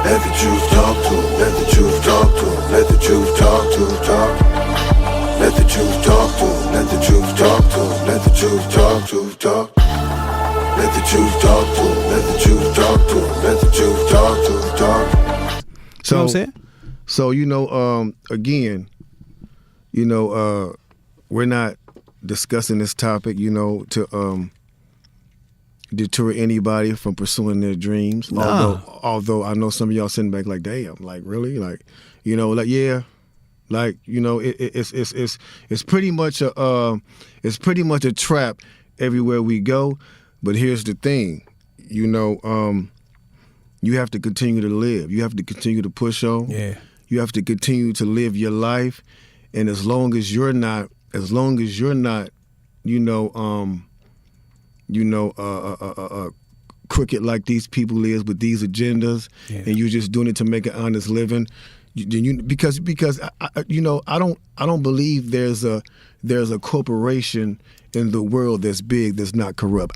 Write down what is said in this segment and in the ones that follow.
Let the truth talk to 'em. Let the truth talk to 'em. Let the truth talk to 'em. Talk. Let the truth talk to 'em. Let the truth talk to 'em. Let the truth talk to 'em. Talk. Let the truth talk to 'em. Let the truth talk to 'em. Let the truth talk to 'em. Talk. So, you know what I'm saying? So, again, we're not discussing this topic, to deter anybody from pursuing their dreams. Nah. Although I know some of y'all sitting back like, damn, like really, like, yeah, like it's pretty much a trap everywhere we go. But here's the thing, you have to continue to live. You have to continue to push on. Yeah. You have to continue to live your life, and as long as you're not, crooked like these people is with these agendas, and you're just doing it to make an honest living. Because I don't believe there's a corporation in the world that's big that's not corrupt.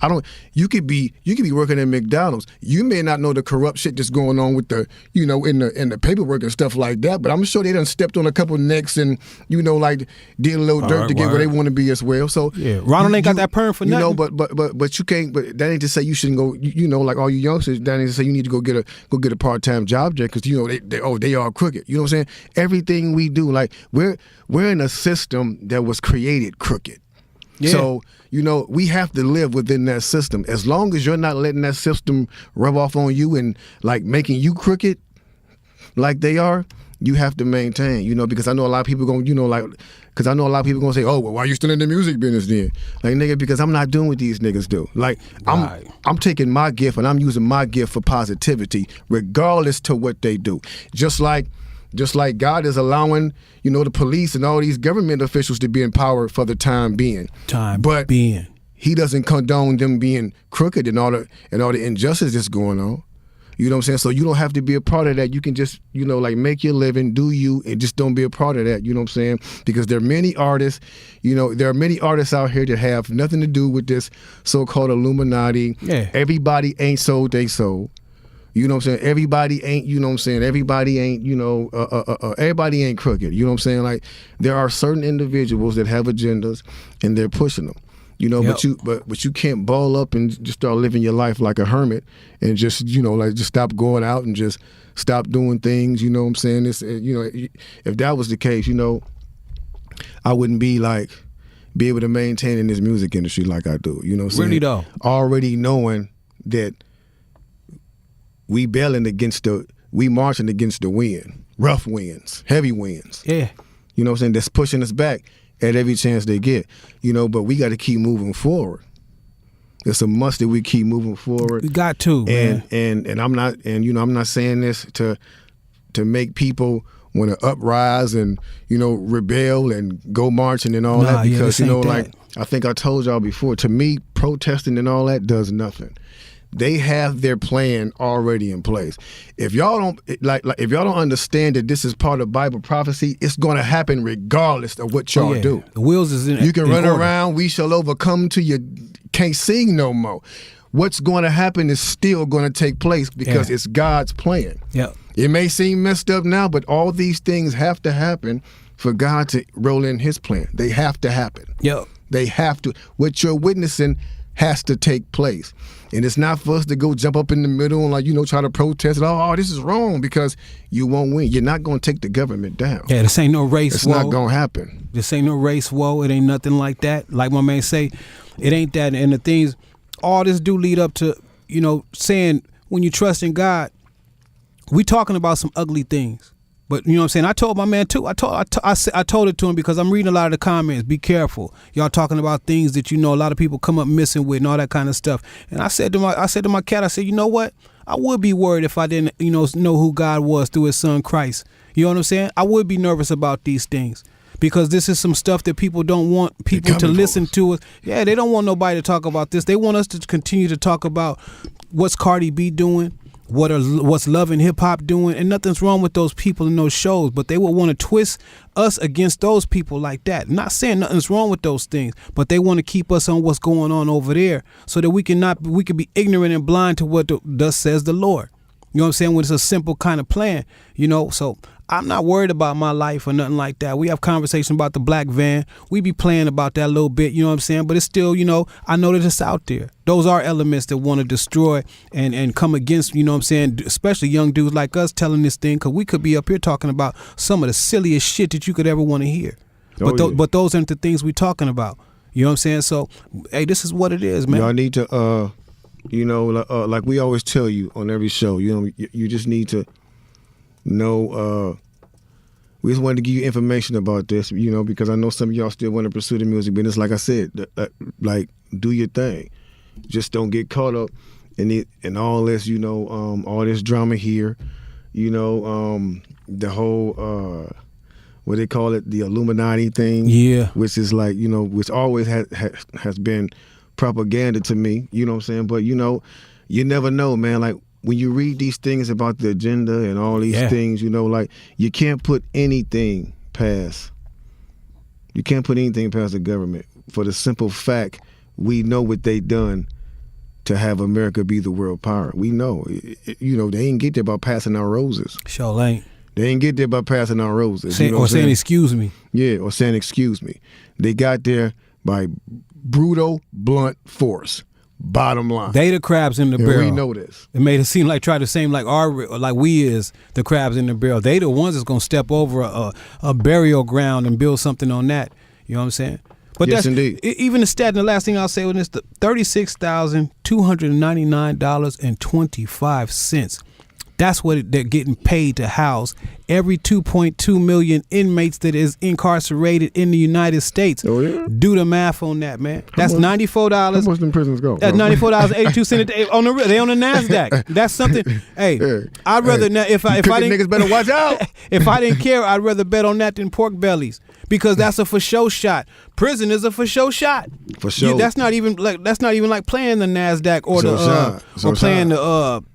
You could be working at McDonald's. You may not know the corrupt shit that's going on with the in the paperwork and stuff like that, but I'm sure they done stepped on a couple necks and like did a little dirt to get where they want to be as well. So Ronald ain't got that perm for nothing. But you can't. But that ain't to say you shouldn't go. Like all you youngsters, that ain't to say you need to go get a part-time job there because they are crooked. You know what I'm saying? Everything we do, like we're in a system that was created crooked. Yeah. So, we have to live within that system. As long as you're not letting that system rub off on you and like making you crooked like they are, you have to maintain, because I know a lot of people going, because I know a lot of people going to say, oh, well, why are you still in the music business then? Like, nigga, because I'm not doing what these niggas do. Like, right. I'm taking my gift and I'm using my gift for positivity, regardless to what they do. Just like God is allowing, the police and all these government officials to be in power for the time being. He doesn't condone them being crooked and all the injustice that's going on. You know what I'm saying? So you don't have to be a part of that. You can just, make your living, do you, and just don't be a part of that. You know what I'm saying? Because there are many artists, there are many artists out here that have nothing to do with this so-called Illuminati. Yeah. Everybody ain't sold they sold. You know what I'm saying? Everybody ain't, everybody ain't, everybody ain't crooked. You know what I'm saying? Like, there are certain individuals that have agendas and they're pushing them. But you can't ball up and just start living your life like a hermit and just, just stop going out and just stop doing things. You know what I'm saying? It's, if that was the case, I wouldn't be able to maintain in this music industry like I do. You know what I'm saying? Really though? Already knowing that we marching against the wind, rough winds, heavy winds. Yeah. You know what I'm saying? That's pushing us back at every chance they get. But we got to keep moving forward. It's a must that we keep moving forward. We got to, man. And I'm not saying this to make people want to uprise and rebel and go marching and all that because I think I told y'all before. To me, protesting and all that does nothing. They have their plan already in place. If y'all don't if y'all don't understand that this is part of Bible prophecy, it's going to happen regardless of what y'all do. The wheels is in. You can run order. around. We shall overcome till you can't sing no more. What's going to happen is still going to take place because it's God's plan. Yeah. It may seem messed up now, but all these things have to happen for God to roll in His plan. They have to happen. Yeah. They have to. What you're witnessing has to take place. And it's not for us to go jump up in the middle and try to protest it. Oh, this is wrong because you won't win. You're not going to take the government down. Yeah, this ain't no race. It's not going to happen. This ain't no race war. It ain't nothing like that. Like my man say, it ain't that. And the things, all this do lead up to, saying when you trust in God, we talking about some ugly things. But you know what I'm saying? I told my man too. I told it to him because I'm reading a lot of the comments. Be careful. Y'all talking about things that a lot of people come up missing with and all that kind of stuff. And I said to my cat, I said, you know what? I would be worried if I didn't, know who God was through His Son Christ. You know what I'm saying? I would be nervous about these things because this is some stuff that people don't want people to listen to us. Yeah, they don't want nobody to talk about this. They want us to continue to talk about what's Cardi B doing. What's Love and Hip Hop doing, and nothing's wrong with those people in those shows, but they would want to twist us against those people like that. Not saying nothing's wrong with those things, but they want to keep us on what's going on over there so that we can be ignorant and blind to what thus says the Lord. You know what I'm saying? When it's a simple kind of plan, so I'm not worried about my life or nothing like that. We have conversation about the black van. We be playing about that a little bit, you know what I'm saying? But it's still, I know that it's out there. Those are elements that want to destroy and come against, you know what I'm saying, especially young dudes like us telling this thing, because we could be up here talking about some of the silliest shit that you could ever want to hear. But those aren't the things we're talking about. You know what I'm saying? So, hey, this is what it is, man. Y'all need to, like we always tell you on every show, you just need to know, we just wanted to give you information about this, because I know some of y'all still want to pursue the music business. Like I said, like, do your thing. Just don't get caught up in all this, all this drama here, the whole, what they call it, the Illuminati thing. Yeah. Which is like, which always has been propaganda to me, you know what I'm saying? But, you never know, man. Like, when you read these things about the agenda and all these things, like, you can't put anything past the government for the simple fact we know what they done to have America be the world power. We know. They ain't get there by passing our roses. Sure ain't. They ain't get there by passing our roses. Saying excuse me. Yeah, or saying excuse me. They got there by brutal, blunt force. Bottom line. They the crabs in the barrel. We know this. It made it seem like try to seem like we is the crabs in the barrel. They the ones that's gonna step over a burial ground and build something on that. You know what I'm saying? But yes, indeed. Even the stat, and the last thing I'll say with this, the $36,299.25. That's what they're getting paid to house every 2.2 million inmates that is incarcerated in the United States. Oh, yeah? Do the math on that, man. That's $94. How much them prisons go? That's $94.82 a day. They on the NASDAQ. That's something. Hey, I'd rather if I didn't niggas better watch out. If I didn't care, I'd rather bet on that than pork bellies, because that's a for show shot. Prison is a for show shot. For sure. That's not even like playing the NASDAQ or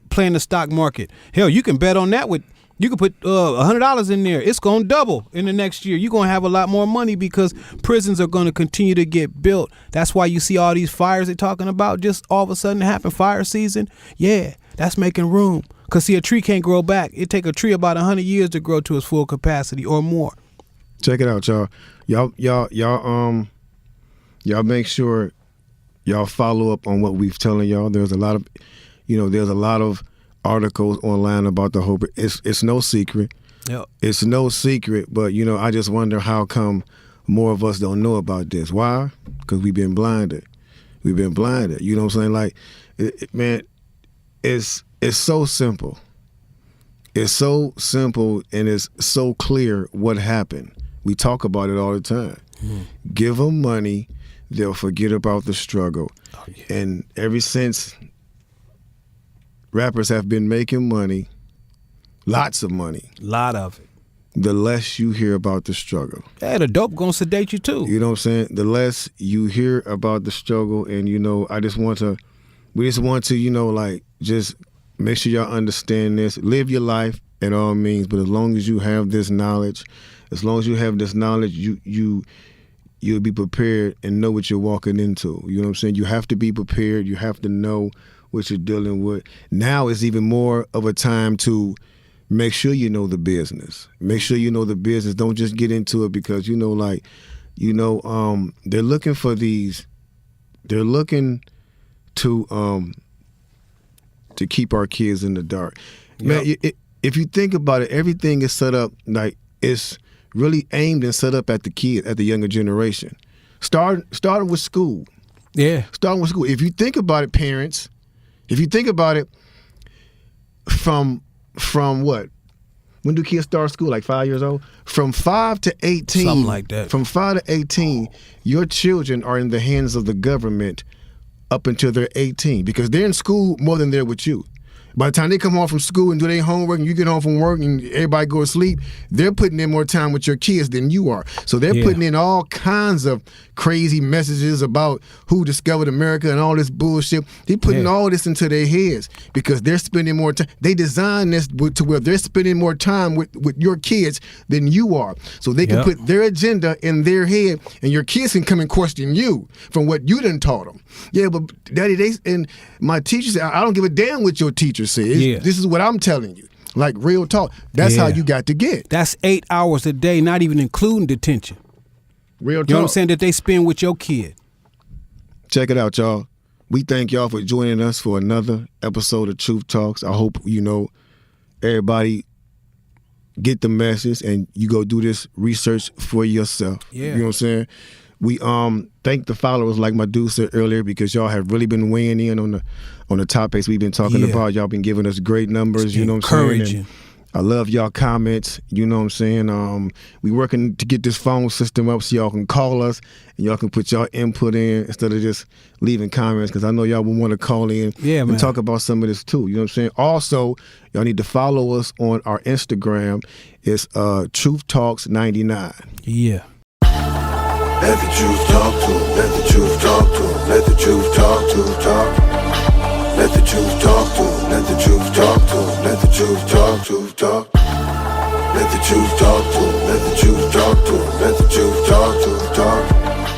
playing the stock market. Hell, you can bet on that you can put $100 in there. It's going to double in the next year. You're going to have a lot more money because prisons are going to continue to get built. That's why you see all these fires they're talking about just all of a sudden happen. Fire season. Yeah, that's making room. Because see, a tree can't grow back. It take a tree about 100 years to grow to its full capacity or more. Check it out, y'all. Y'all make sure y'all follow up on what we've telling y'all. There's a lot of articles online about the whole. It's no secret. Yep. It's no secret, but I just wonder how come more of us don't know about this. Why? Because we've been blinded. You know what I'm saying? Like, man, it's so simple. It's so simple and it's so clear what happened. We talk about it all the time. Give them money, they'll forget about the struggle. Oh, yeah. And ever since rappers have been making money, lots of money. Lot of it. The less you hear about the struggle. Yeah, the dope gonna sedate you too. You know what I'm saying? The less you hear about the struggle, and we just want to, just make sure y'all understand this. Live your life at all means, but as long as you have this knowledge, you'll be prepared and know what you're walking into. You know what I'm saying? You have to be prepared. You have to know what you're dealing with. Now is even more of a time to make sure you know the business. Make sure you know the business. Don't just get into it because they're looking for these. They're looking to keep our kids in the dark. Yep. Man, if you think about it, everything is set up like it's really aimed and set up at the kid, at the younger generation. Starting with school. Yeah. Starting with school. If you think about it, parents. If you think about it, from what? When do kids start school? Like 5 years old? From 5 to 18. Something like that. From 5 to 18, your children are in the hands of the government up until they're 18 because they're in school more than they're with you. By the time they come home from school and do their homework and you get home from work and everybody go to sleep, they're putting in more time with your kids than you are. So they're putting in all kinds of crazy messages about who discovered America and all this bullshit. They're putting all this into their heads because they're spending more time. They designed this to where they're spending more time with your kids than you are. So they can put their agenda in their head and your kids can come and question you from what you done taught them. Yeah, but Daddy, and my teacher said, I don't give a damn what your teacher scripture says. Yeah. This is what I'm telling you. Like real talk. That's how you got to get. That's 8 hours a day, not even including detention. Real talk. You know what I'm saying? That they spend with your kid. Check it out, y'all. We thank y'all for joining us for another episode of Truth Talks. I hope, everybody get the message and you go do this research for yourself. Yeah. You know what I'm saying? We thank the followers, like my dude said earlier, because y'all have really been weighing in on the topics we've been talking about. Y'all been giving us great numbers. It's you know what I'm saying? encouraging. I love y'all comments. You know what I'm saying? We working to get this phone system up so y'all can call us and y'all can put y'all input in instead of just leaving comments, because I know y'all will want to call in and talk about some of this too. You know what I'm saying? Also, y'all need to follow us on our Instagram. It's Truth Talks 99. Yeah. Let the truth talk to 'em. Let the truth talk to 'em. Let the truth talk to 'em. Talk. Let the truth talk to 'em. Let the truth talk to 'em. Let the truth talk to 'em. Talk. Let the truth talk to 'em. Let the truth talk to 'em. Let the truth